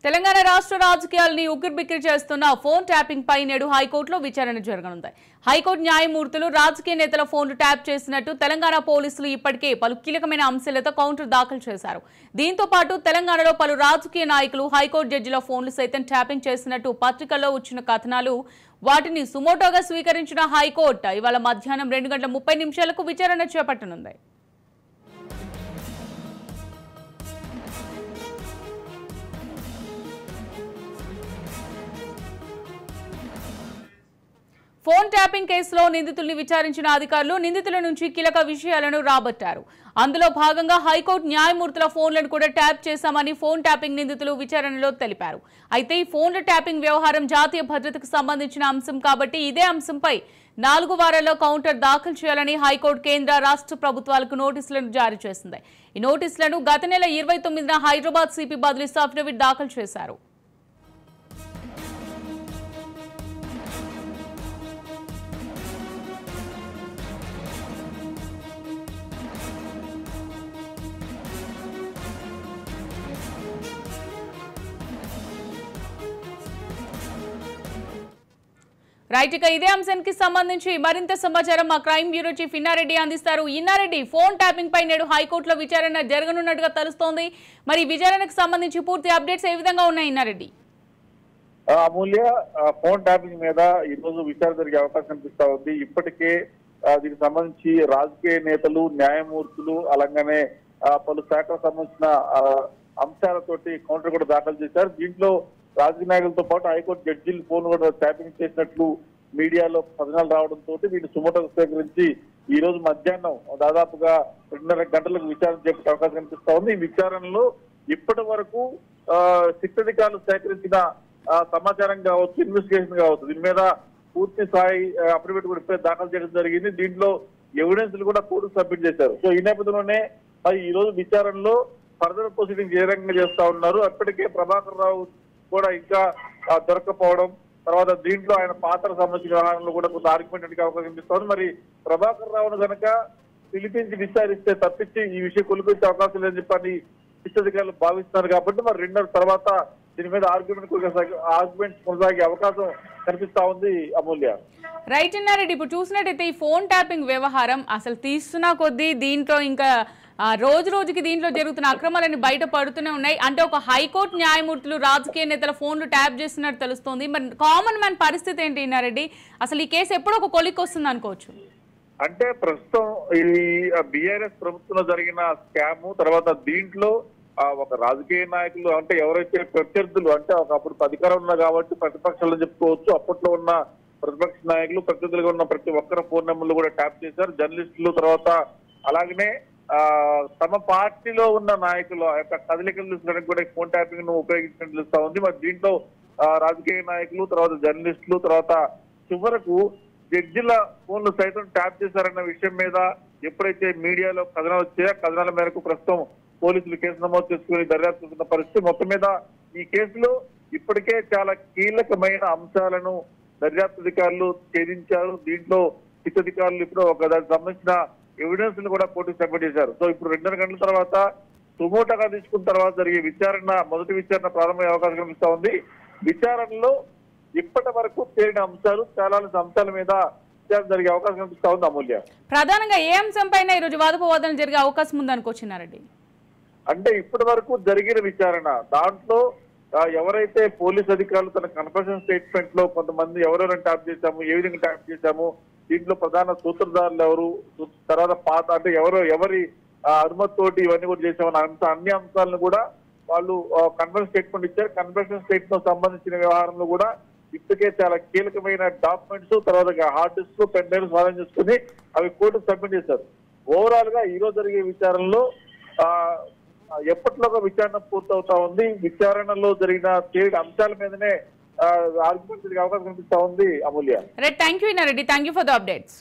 తెలంగాణ రాష్ట్ర రాజకీయాల్ని ఉగ్గిర్బిక్కిరి చేస్తున్న ఫోన్ ట్యాపింగ్ పై నేడు హైకోర్టులో విచారణ జరగనుంది. హైకోర్టు న్యాయమూర్తులు రాజకీయ నేతల ఫోన్లు ట్యాప్ చేసినట్టు తెలంగాణ పోలీసులు ఇప్పటికే పలు కీలకమైన అంశాలతో కౌంటర్ దాఖలు చేశారు. దీంతో పాటు తెలంగాణలో పలు రాజకీయ నాయకులు హైకోర్టు జడ్జిల ఫోన్లు సైతం ట్యాపింగ్ చేసినట్టు పత్రికల్లో వచ్చిన కథనాలు వాటిని సుమోటోగా స్వీకరించిన హైకోర్టు ఇవాళ మధ్యాహ్నం 2:30 విచారణ చేపట్టనుంది. ఫోన్ ట్యాపింగ్ కేసులో నిందితుల్ని విచారించిన అధికారులు నిందితుల నుంచి కీలక విషయాలను రాబట్టారు. అందులో భాగంగా హైకోర్టు న్యాయమూర్తుల ఫోన్లను కూడా ట్యాప్ చేశామని ఫోన్ ట్యాపింగ్ నిందితులు విచారణలో తెలిపారు. అయితే ఈ ఫోన్ల ట్యాపింగ్ వ్యవహారం జాతీయ భద్రతకు సంబంధించిన అంశం కాబట్టి ఇదే అంశంపై 4 వారాల్లో కౌంటర్ దాఖలు చేయాలని హైకోర్టు కేంద్ర రాష్ట్ర ప్రభుత్వాలకు నోటీసులను జారీ చేసింది. ఈ నోటీసులను గత నెల 29న హైదరాబాద్ సిపి బదిలీ అఫిడవిట్ దాఖలు చేశారు. రైట్, ఇక ఇదే అంశానికి సంబంధించి మరింత సమాచారం మా క్రైమ్ బ్యూరో చీఫ్ ఇన్నారెడ్డి అందిస్తారు. ఇన్నారెడ్డి, ఫోన్ ట్యాపింగ్ పై నేడు హైకోర్టులో విచారణ జరగనున్నట్టుగా తెలుస్తోంది. మరి విచారణకు సంబంధించి పూర్తి అప్డేట్స్ ఏ విధంగా ఉన్నాయి ఇన్నారెడ్డి? అమూల్య, ఫోన్ ట్యాపింగ్ మీద ఈ రోజు విచారణ జరిగే అవకాశం కనిపిస్తా ఉంది. ఇప్పటికే దీనికి సంబంధించి రాజకీయ నేతలు, న్యాయమూర్తులు అలాగనే పలు శాఖలకు సంబంధించిన అంశాలతోటి కౌంటర్ కూడా దాఖలు చేశారు. దీంట్లో రాజకీయ నాయకులతో పాటు హైకోర్టు జడ్జీలు ఫోన్ కూడా ట్యాపింగ్ చేసినట్లు మీడియాలో కథనాలు రావడంతో వీళ్ళు సుమోటోగా స్వీకరించి ఈ రోజు మధ్యాహ్నం దాదాపుగా 2:30 గంటలకు విచారణ చేపట్టే అవకాశం కనిపిస్తా ఉంది. ఈ విచారణలో ఇప్పటి వరకు శిక్షాధికారులు సేకరించిన సమాచారం కావచ్చు, ఇన్వెస్టిగేషన్ కావచ్చు, దీని మీద పూర్తి స్థాయి అఫిడవిట్ కూడా ఇప్పుడే దాఖలు చేయడం జరిగింది. దీంట్లో ఎవిడెన్స్ కూడా కోర్టుకు సబ్మిట్ చేశారు. సో ఈ నేపథ్యంలోనే ఈ రోజు విచారణలో ఫర్దర్ ప్రొసీడింగ్ ఏ రకంగా చేస్తా ఉన్నారు. అప్పటికే ప్రభాకర్ రావు కూడా ఇంకా దొరకపోవడం, తర్వాత దీంట్లో ఆయన పాత్ర సంబంధించిన వ్యవహారంలో కూడా కొంత ఆర్గ్యుమెంట్ అవకాశం కనిపిస్తోంది. మరి ప్రభాకర్ రావును కనుక పిలిపించి విచారిస్తే తప్పించి ఈ విషయం కొలిపించే అవకాశం లేదని చెప్పని శిక్షాధికారులు భావిస్తున్నారు. కాబట్టి మరి 2:30 తర్వాత దీని మీద ఆర్గ్యుమెంట్స్ కొనసాగే అవకాశం కనిపిస్తా ఉంది. అమూల్య, రైట్ అన్నారెడ్డి, ఇప్పుడు చూసినట్టయితే ఈ ఫోన్ ట్యాపింగ్ వ్యవహారం అసలు తీస్తున్న కొద్దీ దీంట్లో ఇంకా రోజు రోజుకి దీంట్లో జరుగుతున్న అక్రమాలని బయట పడుతూనే ఉన్నాయి. అంటే ఒక హైకోర్టు న్యాయమూర్తులు రాజకీయ నేతల ఫోన్లు ట్యాప్ చేస్తున్నట్టు తెలుస్తోంది. మరి కామన్ మ్యాన్ పరిస్థితి ఏంటి ఇన్నారెడ్డి? అసలు ఈ కేసు ఎప్పుడో ఒక కొలిక్ వస్తుంది అనుకోవచ్చు. అంటే ప్రస్తుతం ఈ బీఆర్ఎస్ ప్రభుత్వంలో జరిగిన స్కామ్ తర్వాత దీంట్లో ఒక రాజకీయ నాయకులు అంటే ఎవరైతే ప్రత్యర్థులు అంటే ఒకప్పుడు అధికారం ఉన్నా కాబట్టి ప్రతిపక్షాలను చెప్పుకోవచ్చు, అప్పట్లో ఉన్న ప్రతిపక్ష నాయకులు ప్రత్యర్థులుగా ఉన్న ప్రతి ఒక్కరి ఫోన్ నెంబర్లు కూడా ట్యాప్ చేశారు. జర్నలిస్టులు తర్వాత అలాగనే తమ పార్టీలో ఉన్న నాయకుల యొక్క కదలికలు చూసడానికి కూడా ఫోన్ ట్యాపింగ్ ను ఉపయోగించినట్టు తెలుస్తా ఉంది. మరి దీంట్లో రాజకీయ నాయకులు తర్వాత జర్నలిస్టులు తర్వాత చివరకు జడ్జిల ఫోన్లు సైతం ట్యాప్ చేశారన్న విషయం మీద ఎప్పుడైతే మీడియాలో కథనాలు వచ్చాయో కథనాల మేరకు ప్రస్తుతం పోలీసులు కేసు నమోదు చేసుకుని దర్యాప్తు చేస్తున్న పరిస్థితి. మొత్తం మీద ఈ కేసులో ఇప్పటికే చాలా కీలకమైన అంశాలను దర్యాప్తు అధికారులు ఛేదించారు. దీంట్లో శిక్షాధికారులు ఇప్పుడు దానికి సంబంధించిన ఎవిడెన్స్ ను కూడా కోర్టుకు సబ్మిట్ చేశారు. సో ఇప్పుడు 2:30 గంటల తర్వాత సుమోటోగా తీసుకున్న తర్వాత జరిగే మొదటి విచారణ ప్రారంభమయ్యే అవకాశం కనిపిస్తా ఉంది. విచారణలో ఇప్పటి వరకు తేలిన అంశాలు చాలా అంశాల మీద విచారణ జరిగే అవకాశం కనిపిస్తా ఉంది. అమూల్య, ప్రధానంగా ఏ అంశం పైన ఈ రోజు వాదోపవాదనలు జరిగే అవకాశం ఉందనుకోవచ్చున్నారండి? అంటే ఇప్పటి వరకు జరిగిన విచారణ దాంట్లో ఎవరైతే పోలీస్ అధికారులు తన కన్ఫెషన్ స్టేట్మెంట్ లో కొంతమంది ఎవరెవరైనా ట్యాప్ చేశాము, ఏ విధంగా ట్యాప్ చేశాము, దీంట్లో ప్రధాన సూత్రధారులు ఎవరు, తర్వాత పాత అంటే ఎవరి అనుమతితోటి ఇవన్నీ కూడా చేసామని అన్ని అంశాలను కూడా వాళ్ళు కన్ఫెషన్ స్టేట్మెంట్ ఇచ్చారు. కన్ఫెషన్ స్టేట్మెంట్ సంబంధించిన వ్యవహారంలో కూడా ఇప్పటికే చాలా కీలకమైన డాక్యుమెంట్స్ తర్వాత హార్డ్ డిస్క్ పెన్ డ్రైవ్ స్వాధీనం చేసుకుని అవి కోర్టుకు సబ్మిట్ చేశారు. ఓవరాల్ గా ఈ రోజు జరిగే విచారణలో ఎప్పటిలోగా విచారణ పూర్తవుతా ఉంది. విచారణలో జరిగిన అంశాల మీదనే ఆర్గ్యుమెంట్ జరిగే అవకాశం కనిపిస్తా ఉంది. Amulya, thank you Innareddy, thank you for the updates.